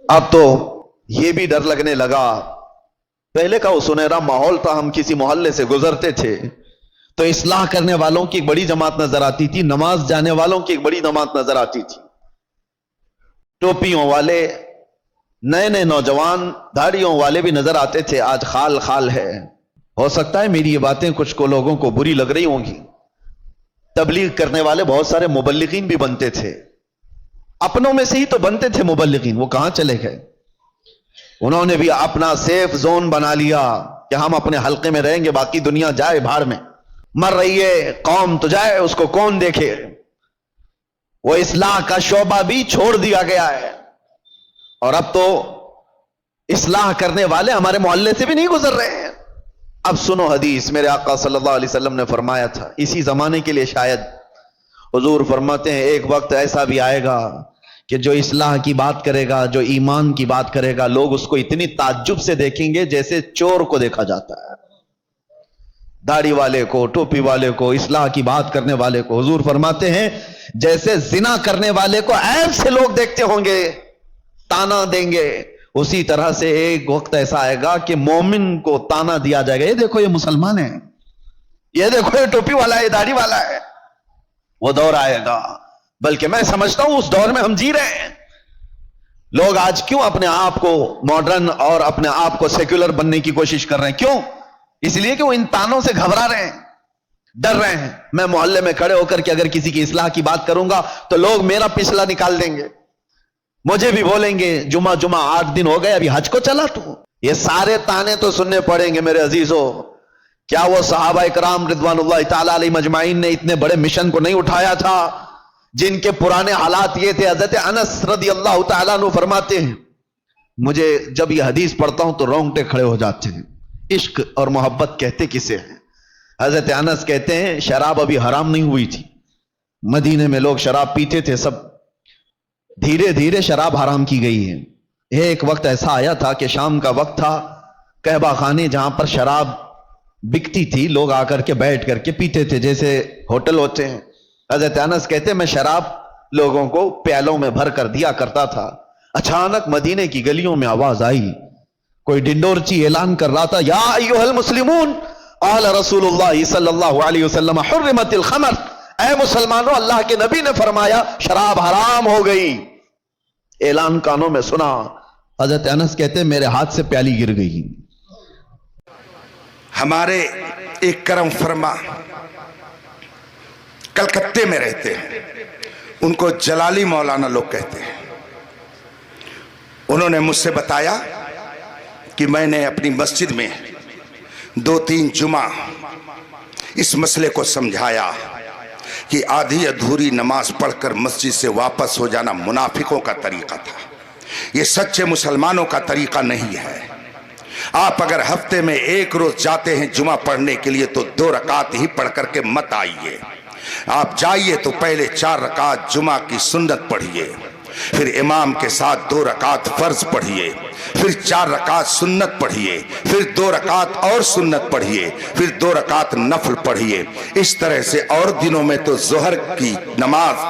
اب تو یہ بھی ڈر لگنے لگا. پہلے کا وہ سنہرا ماحول تھا, ہم کسی محلے سے گزرتے تھے تو اصلاح کرنے والوں کی ایک بڑی جماعت نظر آتی تھی, نماز جانے والوں کی ایک بڑی جماعت نظر آتی تھی, ٹوپیوں والے نئے نئے نوجوان داڑھیوں والے بھی نظر آتے تھے. آج خال خال ہے. ہو سکتا ہے میری یہ باتیں کچھ کو لوگوں کو بری لگ رہی ہوں گی. تبلیغ کرنے والے بہت سارے مبلغین بھی بنتے تھے, اپنوں میں سے ہی تو بنتے تھے مبلغین, وہ کہاں چلے گئے؟ انہوں نے بھی اپنا سیف زون بنا لیا کہ ہم اپنے حلقے میں رہیں گے, باقی دنیا جائے بھاڑ میں, مر رہی ہے قوم تو جائے, اس کو کون دیکھے. وہ اصلاح کا شعبہ بھی چھوڑ دیا گیا ہے, اور اب تو اصلاح کرنے والے ہمارے محلے سے بھی نہیں گزر رہے ہیں. اب سنو حدیث, میرے آقا صلی اللہ علیہ وسلم نے فرمایا تھا, اسی زمانے کے لیے شاید. حضور فرماتے ہیں ایک وقت ایسا بھی آئے گا کہ جو اصلاح کی بات کرے گا, جو ایمان کی بات کرے گا, لوگ اس کو اتنی تعجب سے دیکھیں گے جیسے چور کو دیکھا جاتا ہے. داڑھی والے کو, ٹوپی والے کو, اصلاح کی بات کرنے والے کو. حضور فرماتے ہیں جیسے زنا کرنے والے کو عیب سے لوگ دیکھتے ہوں گے, تانا دیں گے, اسی طرح سے ایک وقت ایسا آئے گا کہ مومن کو تانا دیا جائے گا, یہ دیکھو یہ مسلمان ہے, یہ دیکھو یہ ٹوپی والا ہے, یہ داڑھی والا ہے. وہ دور آئے گا, بلکہ میں سمجھتا ہوں اس دور میں ہم جی رہے ہیں. لوگ آج کیوں اپنے آپ کو ماڈرن اور اپنے آپ کو سیکولر بننے کی کوشش کر رہے ہیں؟ کیوں؟ اس لیے کہ وہ ان تانوں سے گھبرا رہے ہیں, ڈر رہے ہیں. میں محلے میں کھڑے ہو کر کے اگر کسی کی اصلاح کی بات کروں گا تو لوگ میرا پچھلا نکال دیں گے, مجھے بھی بولیں گے جمعہ 8 دن ہو گئے ابھی حج کو چلا تو. یہ سارے تانے تو سننے پڑیں گے میرے عزیزوں. کیا وہ صحابہ اکرام رضوان اللہ تعالی علیہ مجمعین نے اتنے بڑے مشن کو نہیں اٹھایا تھا جن کے پرانے حالات یہ تھے؟ حضرت انس رضی اللہ تعالیٰ عنہ فرماتے ہیں مجھے جب یہ حدیث پڑھتا ہوں تو رونگٹے کھڑے ہو جاتے ہیں. عشق اور محبت کہتے کسے ہیں؟ حضرت انس کہتے ہیں شراب ابھی حرام نہیں ہوئی تھی, مدینے میں لوگ شراب پیتے تھے, سب دھیرے دھیرے شراب حرام کی گئی ہے. ایک وقت ایسا آیا تھا کہ شام کا وقت تھا, قہبہ خانے جہاں پر شراب بکتی تھی لوگ آ کر کے بیٹھ کر کے پیتے تھے جیسے ہوٹل ہوتے ہیں. حضرت انس کہتے میں شراب لوگوں کو پیالوں میں بھر کر دیا کرتا تھا. اچانک مدینے کی گلیوں میں آواز آئی, کوئی ڈنڈورچی اعلان کر رہا تھا, یا ایھا المسلمون قال رسول اللہ صلی اللہ علیہ وسلم حرمت الخمر, اے مسلمانوں اللہ کے نبی نے فرمایا شراب حرام ہو گئی. اعلان کانوں میں سنا. حضرت انس کہتے میرے ہاتھ سے پیالی گر گئی. ہمارے ایک کرم فرما کلکتے میں رہتے ہیں, ان کو جلالی مولانا لوگ کہتے ہیں. انہوں نے مجھ سے بتایا کہ میں نے اپنی مسجد میں 2-3 جمعہ اس مسئلے کو سمجھایا کہ آدھی ادھوری نماز پڑھ کر مسجد سے واپس ہو جانا منافقوں کا طریقہ تھا, یہ سچے مسلمانوں کا طریقہ نہیں ہے. آپ اگر ہفتے میں 1 روز جاتے ہیں جمعہ پڑھنے کے لیے تو 2 رکعت ہی پڑھ کر کے مت آئیے. آپ جائیے تو پہلے 4 رکعت جمعہ کی سنت پڑھیے, پھر امام کے ساتھ 2 رکعت فرض پڑھیے, پھر 4 رکعت سنت پڑھیے, پھر 2 رکعت اور سنت پڑھیے, پھر 2 رکعت نفل پڑھیے. اس طرح سے اور دنوں میں تو ظہر کی نماز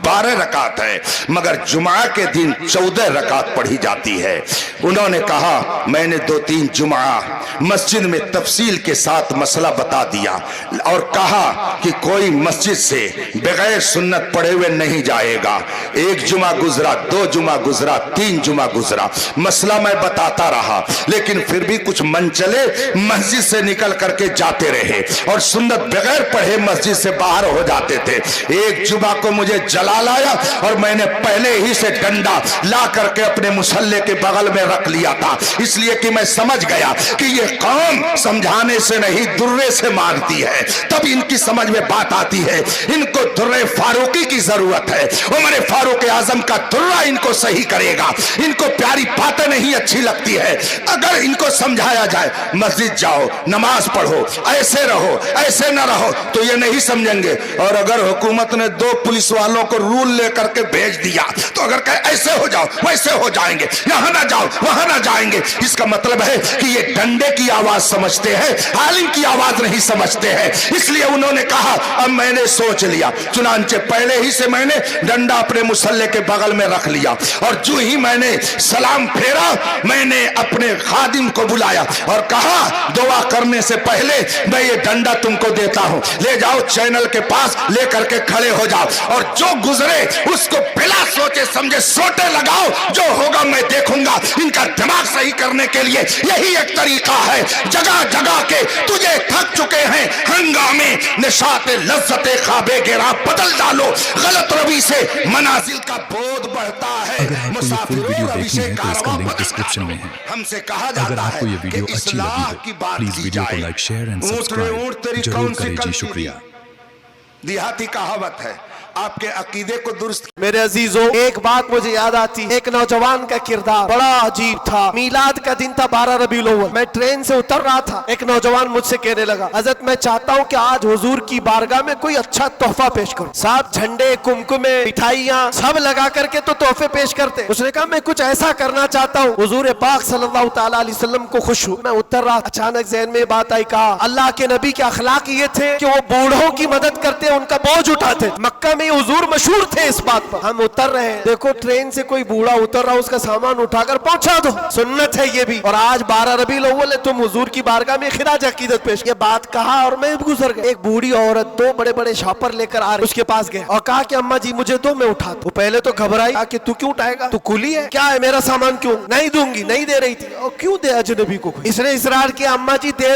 12 رکعت ہے, مگر جمعہ کے دن 14 رکعت پڑھی جاتی ہے. انہوں نے کہا میں نے 2-3 جمعہ مسجد میں تفصیل کے ساتھ مسئلہ بتا دیا اور کہا کہ کوئی مسجد سے بغیر سنت پڑھے ہوئے نہیں جائے گا. 1 جمعہ گزرا, 2 جمعہ گزرا, 3 جمعہ گزرا, مسئلہ میں بتاتا رہا, لیکن پھر بھی کچھ منچلے مسجد سے نکل کر کے جاتے رہے اور سنت بغیر پڑھے مسجد سے باہر ہو جاتے تھے. ایک جمعہ کو مجھے جلال آیا اور میں نے پہلے ہی سے ڈنڈا لا کر کے اپنے مصلے کے بغل میں رکھ لیا تھا, اس لیے کہ میں سمجھ گیا کہ یہ قوم سمجھانے سے نہیں درے سے مارتی ہے. تب ان کی سمجھ میں بات آتی ہے. ان کو درے فاروقی کی ضرورت ہے, عمر فاروق اعظم کا درہ ان کو صحیح کرے گا. ان کو پیاری باتیں نہیں اچھی لگتی ہے. اگر ان کو سمجھایا جائے مسجد جاؤ, نماز پڑھو, ایسے رہو, ایسے نہ رہو, تو یہ نہیں سمجھیں گے. اور اگر حکومت نے 2 پولیس والوں کو رول لے کر کے بھیج دیا تو اگر کہے ایسے ہو جاؤ ویسے ہو جائیں گے, یہاں نہ جاؤ وہاں نہ جائیں گے. اس کا مطلب ہے کہ یہ ڈنڈے کی آواز سمجھتے ہیں, عالم کی آواز نہیں سمجھتے ہیں. اس لیے انہوں نے کہا اب میں نے سوچ لیا, چنانچہ پہلے ہی سے میں نے ڈنڈا اپنے مصلے کے बगल में रख लिया और जो ही मैंने सलाम फेरा मैंने अपने खादिम को बुलाया और कहा दुआ करने से पहले मैं ये डंडा तुमको देता हूं, ले जाओ चैनल के पास लेकर के खड़े हो जाओ और जो गुजरे उसको बिना सोचे समझे सोटे लगाओ, जो होगा मैं देखूंगा। इनका दिमाग सही करने के लिए यही एक तरीका है। जगह जगह के तुझे थक चुके हैं हंगामे, निशाते लज्जते खाबे गिरा बदल डालो, गलत रवि से मनाजिल का बोध बढ़ता है। अगर आपको ये फुल वीडियो देखनी है तो इसका लिंक डिस्क्रिप्शन में है। हमसे कहा अगर जाता आपको ये है वीडियो कि अच्छी इस्लाह लगी की हो बात प्लीज की वीडियो को जाए। लाइक शेयर एंड ऊँट रे सब्सक्राइब ऊँट तेरी जरूर कौन सी करें जी, गलती शुक्रिया। थी। देहाती कहावत है, आपके अकीदे को दुरुस्त। मेरे अजीजों, एक बात मुझे याद आती, एक नौजवान का किरदार बड़ा अजीब था। मीलाद का दिन था 12 रबीउल अव्वल। मैं ट्रेन से उतर रहा था, एक नौजवान मुझसे कहने लगा, हजरत मैं चाहता हूँ कि आज हुजूर की बारगाह में कोई अच्छा तोहफा पेश करूं। साथ झंडे, कुमकुमे, मिठाइयाँ सब लगा करके तो तोहफे पेश करते। उसने कहा मैं कुछ ऐसा करना चाहता हूँ हुजूर पाक सल्लल्लाहु तआला अलैहि वसल्लम को खुश हूँ। मैं उतर रहा, अचानक ज़हन में बात आई, कहा अल्लाह के नबी के अखलाक ये थे कि वो बूढ़ों की मदद करते, उनका बोझ उठाते। मक्का में हुजूर मशहूर थे इस बात पर। हम उतर रहे हैं, देखो ट्रेन से कोई बूढ़ा उतर रहा, उसका सामान उठाकर पहुंचा दो, सुन्नत है ये भी। और आज 12 रबीउल अव्वल है, तुम हुजूर की बारगाह में खिराज अकीदत पेश। ये बात कहा और मैं गुजर गया। एक बूढ़ी औरत 2 बड़े बड़े शॉपर लेकर आ रही, उसके पास गया और कहा कि अम्मा जी मुझे दो, मैं उठाता। वो पहले तो घबराई, कहा कि तू क्यों उठाएगा, तू कुली है क्या, है मेरा सामान क्यों नहीं दूंगी, नहीं दे रही थी। और क्यों दे अजनबी को। इसने इसरार किया, अम्मा जी दे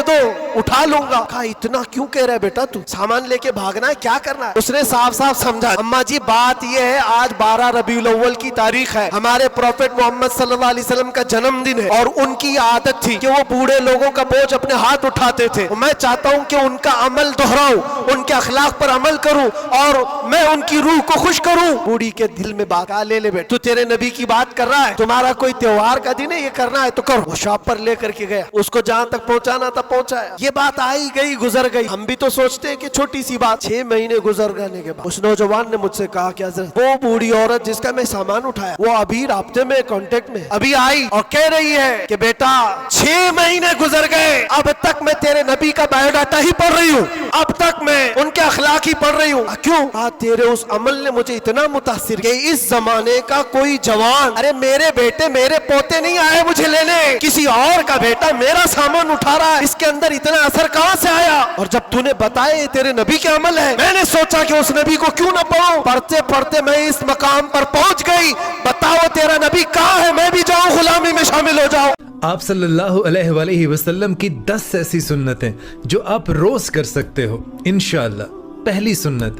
दो उठा लूंगा। कहा इतना क्यों कह रहा है बेटा, तू सामान लेके भागना है, क्या करना है। उसने साफ साफ समझा, अम्मा जी बात ये है आज 12 रबीउल अव्वल की तारीख है, हमारे प्रॉफेट मोहम्मद सल्लल्लाहु अलैहि वसल्लम का जन्मदिन है और उनकी आदत थी कि वो बूढ़े लोगों का बोझ अपने हाथ उठाते थे। मैं चाहता हूँ कि उनका अमल दोहराऊं, उनके अखलाक पर अमल करूं और मैं उनकी रूह को खुश करूं। बूढ़ी के दिल में बात, ले बेटा तू तेरे नबी की बात कर रहा है, तुम्हारा कोई त्योहार का दिन है, ये करना है तो करो। वो शॉप पर लेकर के गया, उसको जहां तक पहुंचाना था पहुंचाया। ये बात आई गई गुजर गई। हम भी तो सोचते हैं कि छोटी सी बात। 6 महीने गुजर जाने के बाद उस नौजवान ने मुझसे कहा कि हज़रत वो बूढ़ी औरत जिसका मैं सामान उठाया वो अभी राब्ते में, कांटेक्ट में अभी आई और कह रही है कि बेटा 6 महीने गुजर गए, अब तक मैं तेरे नबी का बायोडाटा ही पढ़ रही हूँ, अब तक मैं उनके अखलाक ही पढ़ रही हूँ। क्यों? तेरे उस अमल ने मुझे इतना मुतासिर किया। इस जमाने का कोई जवान, अरे मेरे बेटे मेरे पोते नहीं आए मुझे लेने, किसी और का बेटा मेरा सामान उठा रहा है, इसके अंदर इतना असर कहाँ से आया। और जब तूने बताया तेरे नबी के अमल है, मैंने सोचा कि उस नबी को क्यों ना पढ़ूं। पढ़ते पढ़ते मैं इस मकाम पर पहुंच गई। बताओ तेरा नबी कहाँ है, मैं भी जाऊं गुलामी में शामिल हो जाऊं। आप सल्लल्लाहु अलैहि वसल्लम की 10 ऐसी सुन्नतें जो आप रोज कर सकते हो इंशाअल्लाह। पहली सुन्नत,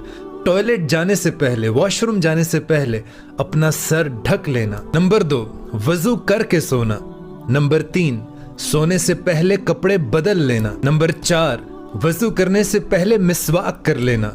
टॉयलेट जाने से पहले, वॉशरूम जाने से पहले अपना सर ढक लेना। नंबर 2, वजू करके सोना। नंबर 3, सोने से पहले कपड़े बदल लेना। नंबर 4, वजू करने से पहले मिसवाक कर लेना।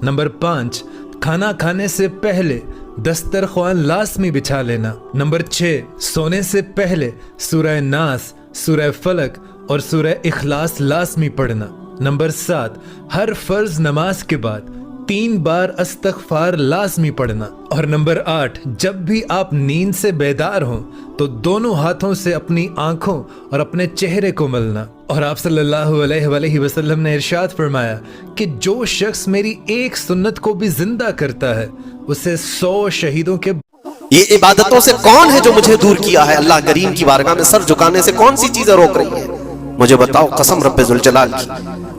नंबर 5, खाना खाने से पहले दस्तरख्वान लाजमी बिछा लेना। नंबर 6, सोने से पहले सूरह नास, सूरह फलक और सूरह इखलास लाजमी पढ़ना। नंबर 7, हर फर्ज नमाज के बाद 3 बार अस्तगफार लाजमी पढ़ना। और नंबर 8, जब भी आप नींद से बेदार हों तो दोनों हाथों से अपनी आंखों और अपने चेहरे को मलना। और आप सल्लल्लाहु अलैहि वसल्लम ने इरशाद फरमाया कि जो शख्स मेरी एक सुन्नत को भी जिंदा करता है उसे 100 शहीदों के। ये इबादतों से कौन है जो मुझे दूर किया है? अल्लाह करीम की बारगाह में सर झुकाने से कौन सी चीजें रोक रही है? मुझे बताओ कसम रब्बे जुल जलाल की,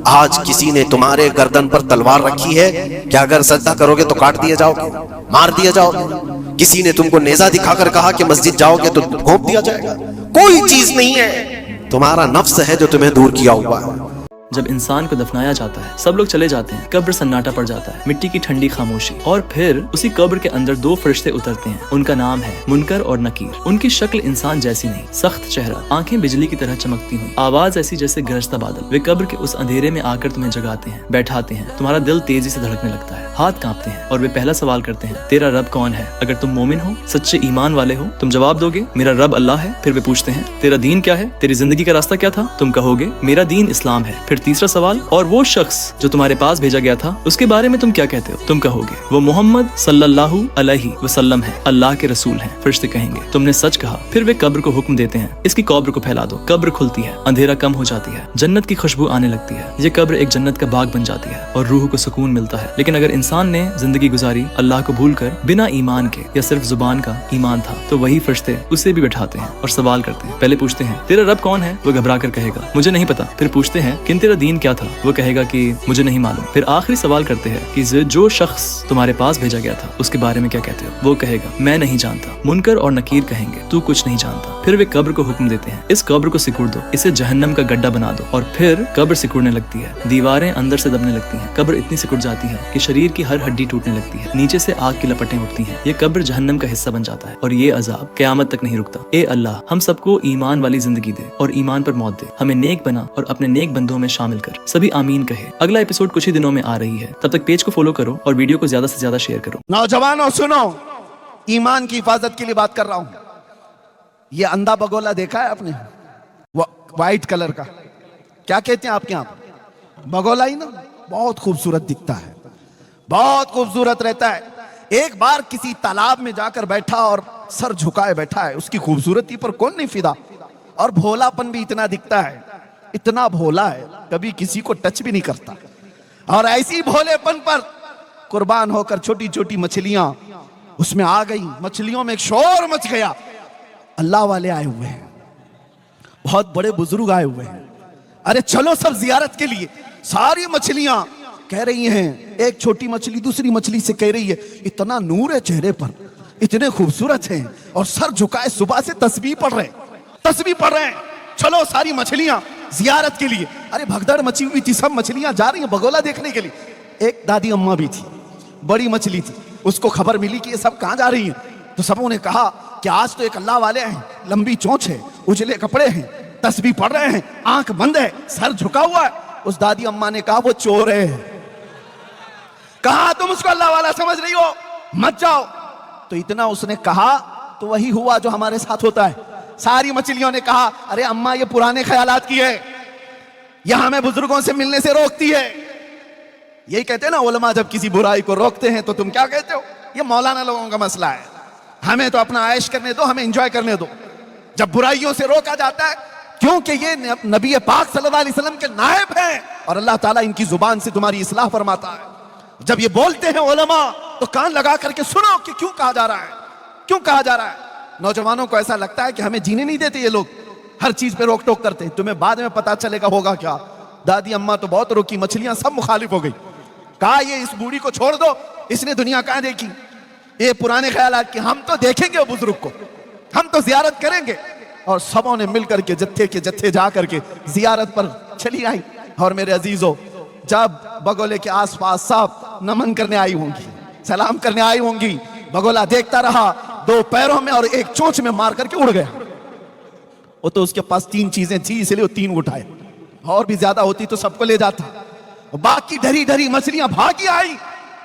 आज किसी ने तुम्हारे गर्दन पर तलवार रखी है कि अगर सजदा करोगे तो काट दिए जाओगे, मार दिए जाओगे? किसी ने तुमको नेजा दिखाकर कहा कि मस्जिद जाओगे तो घोंप दिया जाएगा? कोई चीज नहीं है, तुम्हारा नफ्स है जो तुम्हें दूर किया हुआ है। जब इंसान को दफनाया जाता है सब लोग चले जाते हैं, कब्र सन्नाटा पड़ जाता है, मिट्टी की ठंडी खामोशी, और फिर उसी कब्र के अंदर 2 फरिश्ते उतरते हैं। उनका नाम है मुनकर और नकीर। उनकी शक्ल इंसान जैसी नहीं, सख्त चेहरा, आंखें बिजली की तरह चमकती हुई, आवाज ऐसी जैसे गरजता बादल। वे कब्र के उस अंधेरे में आकर तुम्हें जगाते हैं, बैठाते हैं, तुम्हारा दिल तेजी से धड़कने लगता है, हाथ कांपते हैं और वे पहला सवाल करते हैं, तेरा रब कौन है? अगर तुम मोमिन हो, सच्चे ईमान वाले हो, तुम जवाब दोगे मेरा रब अल्लाह है। फिर वे पूछते हैं, तेरा दीन क्या है? तेरी जिंदगी का रास्ता क्या था? तुम कहोगे मेरा दीन इस्लाम है। फिर तीसरा सवाल, और वो शख्स जो तुम्हारे पास भेजा गया था उसके बारे में तुम क्या कहते हो? तुम कहोगे वो मोहम्मद सल्लल्लाहु अलैहि वसल्लम है, अल्लाह के रसूल हैं। फरिश्ते कहेंगे तुमने सच कहा। फिर वे कब्र को हुक्म देते हैं, इसकी कब्र को फैला दो। कब्र खुलती है, अंधेरा कम हो जाती है, जन्नत की खुशबू आने लगती है। ये कब्र एक जन्नत का बाग बन जाती है और रूह को सुकून मिलता है। लेकिन अगर इंसान ने जिंदगी गुजारी अल्लाह को भूलकर, बिना ईमान के, या सिर्फ जुबान का ईमान था, तो वही फरिश्ते उसे भी बैठाते हैं और सवाल करते हैं। पहले पूछते हैं तेरा रब कौन है? वो घबरा कर कहेगा मुझे नहीं पता। फिर पूछते हैं कि तेरा दीन क्या था? वो कहेगा कि मुझे नहीं मालूम। फिर आखिरी सवाल करते हैं कि जो शख्स तुम्हारे पास भेजा गया था उसके बारे में क्या कहते हो? वो कहेगा मैं नहीं जानता। मुनकर और नकीर कहेंगे तू कुछ नहीं जानता। फिर वे कब्र को हुक्म देते हैं इस कब्र को सिकुड़ दो, इसे जहन्नम का गड्ढा बना दो। और फिर कब्र सिकुड़ने लगती है, दीवारें अंदर से दबने लगती हैं। कब्र इतनी सिकुड़ जाती है कि शरीर की हर हड्डी टूटने लगती है, नीचे से आग की लपटें उठती हैं। ये कब्र जहन्नम का हिस्सा बन जाता है और ये अजाब क़यामत तक नहीं रुकता। ए अल्लाह, हम सबको ईमान वाली जिंदगी दे और ईमान पर मौत दे। हमें नेक बना और अपने नेक बंदों में शामिल कर। सभी आमीन कहे। अगला एपिसोड कुछ ही दिनों में आ रही है, तब तक पेज को फॉलो करो और वीडियो को ज्यादा से ज्यादा शेयर करो। नौजवानों सुनो, ईमान की हिफाजत के लिए बात कर रहा हूं। ये अंधा बगोला देखा है आपने? वो व्हाइट कलर का, क्या कहते हैं आपके यहाँ? बगोला ही ना, बहुत खूबसूरत दिखता है, बहुत खूबसूरत रहता है। एक बार किसी तालाब में जाकर बैठा और सर झुकाए बैठा है। उसकी खूबसूरती पर कौन नहीं फिदा, और भोलापन भी इतना दिखता है, इतना भोला है, कभी किसी को टच भी नहीं करता। और ऐसी भोलेपन पर कुर्बान होकर छोटी छोटी मछलियां उसमें आ गई। मछलियों में एक शोर मच गया। अल्लाह वाले आए हुए हैं, बहुत बड़े बुजुर्ग आए हुए हैं। अरे चलो सब जियारत के लिए। सारी मछलियां कह रही हैं, एक छोटी मछली दूसरी मछली से कह रही है इतना नूर है चेहरे पर, इतने खूबसूरत हैं, और सर झुकाए सुबह से तस्बीह पढ़ रहे हैं। चलो सारी मछलियां जियारत के लिए। अरे भगदड़ मची हुई थी, सब मछलियां जा रही हैं बगोला देखने के लिए। एक दादी अम्मा भी थी, बड़ी मछली थी, उसको खबर मिली कि ये सब कहां जा रही हैं। तो सबों ने कहा कि आज तो एक अल्लाह वाले हैं, लंबी चोंच है, उजले कपड़े हैं, तस्बीह पढ़ रहे हैं, आंख बंद है, सर झुका हुआ है। उस दादी अम्मा ने कहा वो चोर है। कहा तुम उसको अल्लाह वाला समझ रही हो, मत जाओ। तो इतना उसने कहा तो वही हुआ जो हमारे साथ होता है। सारी मछलियों ने कहा अरे अम्मा ये पुराने ख्यालात की है, यह हमें बुजुर्गों से मिलने से रोकती है। यही कहते हैं ना उलमा, जब किसी बुराई को रोकते हैं तो तुम क्या कहते हो? ये मौलाना लोगों का मसला है, हमें तो अपना आयश करने दो, हमें एंजॉय करने दो। जब बुराइयों से रोका जाता है, क्योंकि ये नबी पाक सल्लल्लाहु अलैहि वसल्लम के नायब हैं और अल्लाह ताला इनकी जुबान से तुम्हारी इस्लाह फरमाता है। जब ये बोलते हैं उलमा तो कान लगा करके सुनो कि क्यों कहा जा रहा है, क्यों कहा जा रहा है। नौजवानों को ऐसा लगता है कि हमें जीने नहीं देते ये लोग, हर चीज पे रोक टोक करते हैं। तुम्हें बाद में पता चलेगा होगा क्या। दादी अम्मा तो बहुत रोकी, मछलियां सब मुखालिफ हो गई। कहा ये इस बूढ़ी को छोड़ दो, इसने दुनिया कहां देखी, ये पुराने ख्यालात कि हम तो देखेंगे वो बुजुर्ग को, हम तो जियारत करेंगे। और सबों ने मिलकर के जत्थे के जत्थे जा करके जियारत पर चली आई। और मेरे अजीजों, जब बगोले के आसपास सब नमन करने आई होंगी, सलाम करने आई होंगी, बगोला देखता रहा, दो पैरों में और एक चोंच में मार करके उड़ गया। वो तो उसके पास तीन चीजें थी, इसलिए वो तीन उठाए, और भी ज्यादा होती तो सबको ले जाता। बाकी ढरी ढरी मछलियां भागी आई।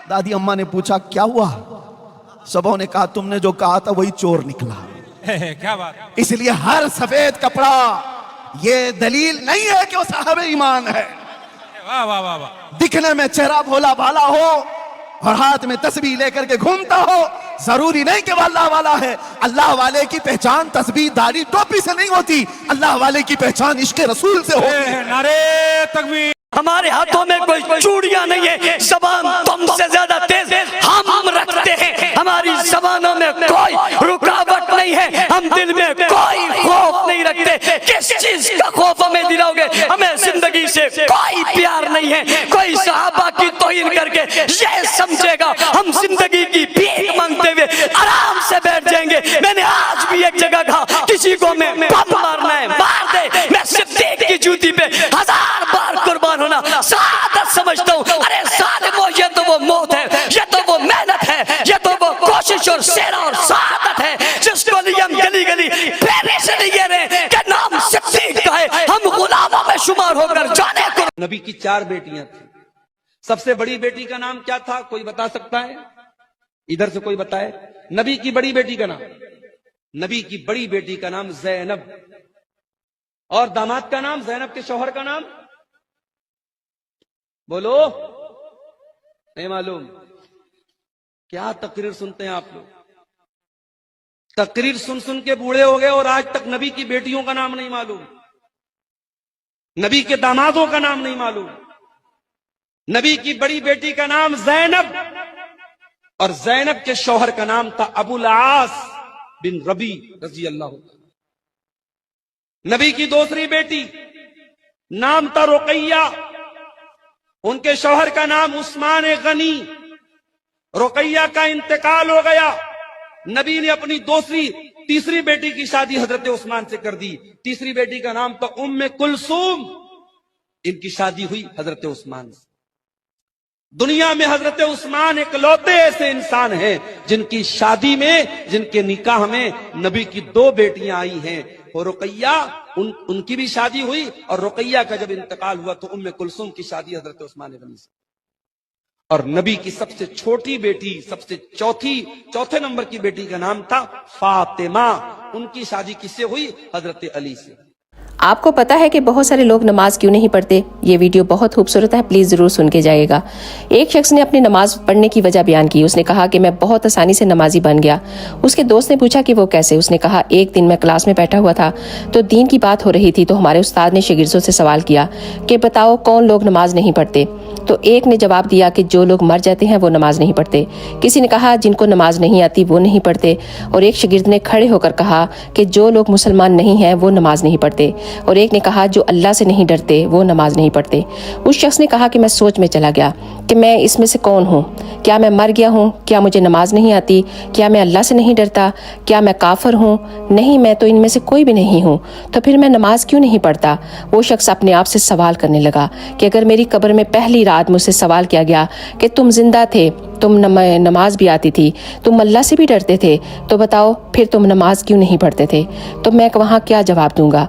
दादी अम्मा ने पूछा क्या हुआ? सबों ने कहा तुमने जो कहा था वही चोर निकला। क्या बात। इसलिए हर सफेद कपड़ा ये दलील नहीं है कि वो साहब ईमान है। वाह वाह वाह वाह। दिखने में चेहरा भोला भाला हो और हाथ में तस्बीह लेकर के घूमता हो, जरूरी नहीं कि वो अल्लाह वाला है। अल्लाह वाले की पहचान तस्बीह दाढ़ी टोपी से नहीं होती, अल्लाह वाले की पहचान इश्क रसूल से होती है। नारे तकबीर। हमारे हाथों में कोई चूड़ियां नहीं है, जबान तुमसे ज्यादा तेज हम रखते हैं। हमारी जबानों में कोई रुकावट नहीं है, हम दिल में कोई खौफ नहीं रखते। किस चीज का खौफ हमें दिलाओगे? हमें जिंदगी से कोई प्यार नहीं है। कोई सहाबा की तौहीन करके ये समझेगा हम जिंदगी की भीख मांगते हुए आराम से बैठ जाएंगे। मैंने आज भी एक जगह कहा किसी को मैं बम मारना है मार दे, मैं सिद्दीक की जूती पे 1000 बार कुर्बान होना सादत समझता हूँ। अरे सालिमो, ये तो वो मौत है, ये तो वो मेहनत है, ये तो वो कोशिश और सेना और सादत है जिसको लिए हम गली गली पैरे से लिए रहे कि नाम सिद्दीक का है, हम गुलामों में शुमार होकर जाने को। नबी की 4 बेटियां थी। सबसे बड़ी बेटी का नाम क्या था, कोई बता सकता है? इधर से कोई बताए। नबी की बड़ी बेटी का नाम, नबी की बड़ी बेटी का नाम ज़ैनब, और दामाद का नाम, ज़ैनब के शौहर का नाम बोलो, नहीं मालूम? क्या तकरीर सुनते हैं आप लोग? तकरीर सुन सुन के बूढ़े हो गए और आज तक नबी की बेटियों का नाम नहीं मालूम, नबी के दामादों का नाम नहीं मालूम। नबी की बड़ी बेटी का नाम ज़ैनब और ज़ैनब के शौहर का नाम था अबुल आस बिन रबी रजी अल्लाह। नबी की दूसरी बेटी नाम था रुकैया, उनके शौहर का नाम उस्मान गनी। रुकैया का इंतकाल हो गया, नबी ने अपनी तीसरी बेटी की शादी हजरत उस्मान से कर दी। तीसरी बेटी का नाम था उम्मे कुलसूम, इनकी शादी हुई हजरत उस्मान से। दुनिया में हजरत उस्मान इकलौते ऐसे इंसान हैं जिनकी शादी में, जिनके निकाह में नबी की 2 बेटियां आई हैं। और रुकैया उनकी भी शादी हुई, और रुकैया का जब इंतकाल हुआ तो उम्मे कुलसूम की शादी हजरत उस्मान गनी से। और नबी की सबसे छोटी बेटी, सबसे चौथे नंबर की बेटी का नाम था फातिमा, उनकी शादी किससे हुई? हजरत अली से। आपको पता है कि बहुत सारे लोग नमाज क्यों नहीं पढ़ते? ये वीडियो बहुत खूबसूरत है, प्लीज जरूर सुन के जाइएगा। एक शख्स ने अपनी नमाज पढ़ने की वजह बयान की। उसने कहा कि मैं बहुत आसानी से नमाजी बन गया। उसके दोस्त ने पूछा कि वो कैसे? उसने कहा, एक दिन मैं क्लास में बैठा हुआ था तो दीन की बात हो रही थी, तो हमारे उस्ताद ने शागिर्दों से सवाल किया कि बताओ कौन लोग नमाज नहीं पढ़ते? तो एक ने जवाब दिया कि जो लोग मर जाते हैं वो नमाज नहीं पढ़ते। किसी ने कहा जिनको नमाज नहीं आती वो नहीं पढ़ते। और एक शागिर्द ने खड़े होकर कहा कि जो लोग मुसलमान नहीं हैं वो नमाज नहीं पढ़ते। और एक ने कहा जो अल्लाह से नहीं डरते वो नमाज नहीं पढ़ते। उस शख्स ने कहा कि मैं सोच में चला गया कि मैं इसमें से कौन हूँ? क्या मैं मर गया हूँ? क्या मुझे नमाज नहीं आती? क्या मैं अल्लाह से नहीं डरता? क्या मैं काफिर हूँ? नहीं, मैं तो इनमें से कोई भी नहीं हूँ। तो फिर मैं नमाज क्यों नहीं पढ़ता? वो शख्स अपने आप से सवाल करने लगा कि अगर मेरी कब्र में पहली रात मुझसे सवाल किया गया कि तुम जिंदा थे, तुम नमाज भी आती थी, तुम अल्लाह से भी डरते थे, तो बताओ फिर तुम नमाज क्यों नहीं पढ़ते थे? तो मैं वहाँ क्या जवाब दूंगा?